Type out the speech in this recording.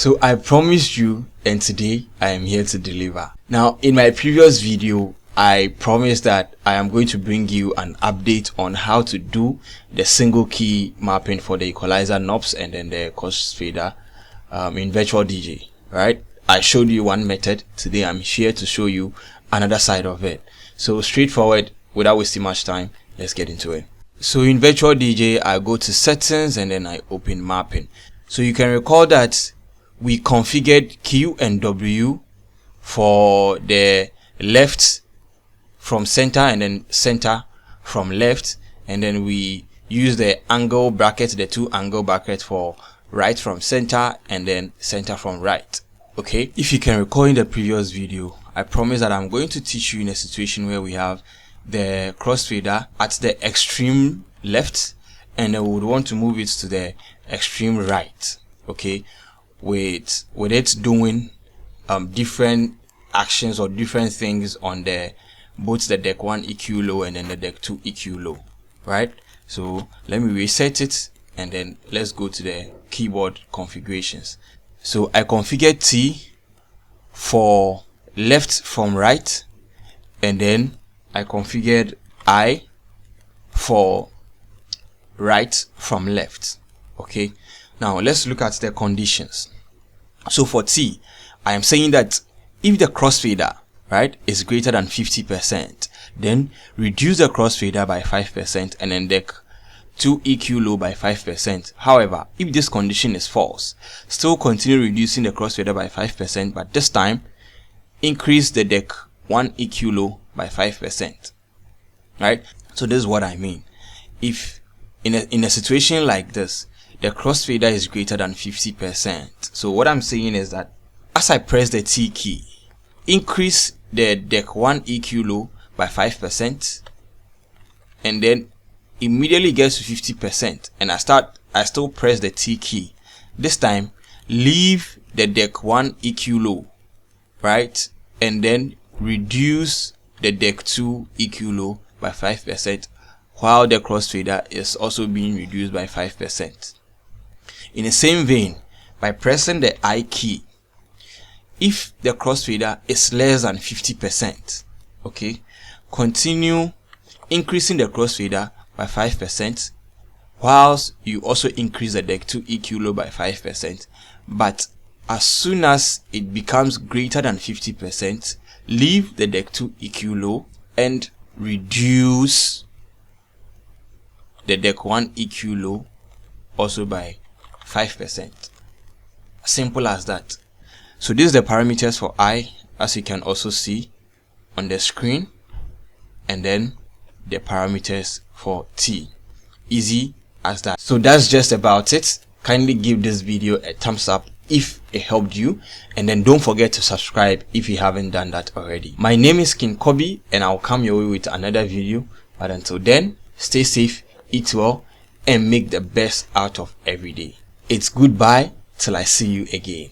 So I promised you, and today I am here to deliver. Now, in my previous video, I promised that I am going to bring you an update on how to do the single key mapping for the equalizer knobs and then the crossfader in VirtualDJ, right? I showed you one method. Today I'm here to show you another side of it. So straightforward, without wasting much time, let's get into it. So in VirtualDJ, I go to settings and then I open mapping. So you can recall that we configured Q and W for the left from center and then center from left, and then we use the angle bracket, the two angle brackets for right from center and then center from right. Okay, if you can recall in the previous video, I promised that I'm going to teach you in a situation where we have the crossfader at the extreme left and then we would want to move it to the extreme right. Okay, with it doing different actions or different things on the both the deck 1 EQ low and then the deck 2 EQ low, right? So let me reset it and then let's go to the keyboard configurations. So I configured T for left from right, and then I configured I for right from left. Okay, now let's look at the conditions. So for T, I am saying that if the crossfader, right, is greater than 50%, then reduce the crossfader by 5% and then deck 2 EQ low by 5%. However, if this condition is false, still continue reducing the crossfader by 5%, but this time increase the deck 1 EQ low by 5%. Right? So this is what I mean. If in a situation like this, the crossfader is greater than 50%. So what I'm saying is that as I press the T key, increase the deck 1 EQ low by 5%, and then immediately gets to 50%, and I still press the T key. This time leave the deck 1 EQ low, right, and then reduce the deck 2 EQ low by 5%, while the crossfader is also being reduced by 5%. In the same vein, by pressing the I key, if the crossfader is less than 50%, okay, continue increasing the crossfader by 5%, whilst you also increase the deck 2 EQ low by 5%. But as soon as it becomes greater than 50%, leave the deck 2 EQ low and reduce the deck 1 EQ low also by 5%. Simple as that. So these are the parameters for I, as you can also see on the screen, and then the parameters for T. Easy as that. So that's just about it. Kindly give this video a thumbs up if it helped you, and then don't forget to subscribe if you haven't done that already. My name is Balckcoffe and I'll come your way with another video, but until then, stay safe, eat well, and make the best out of every day. It's goodbye till I see you again.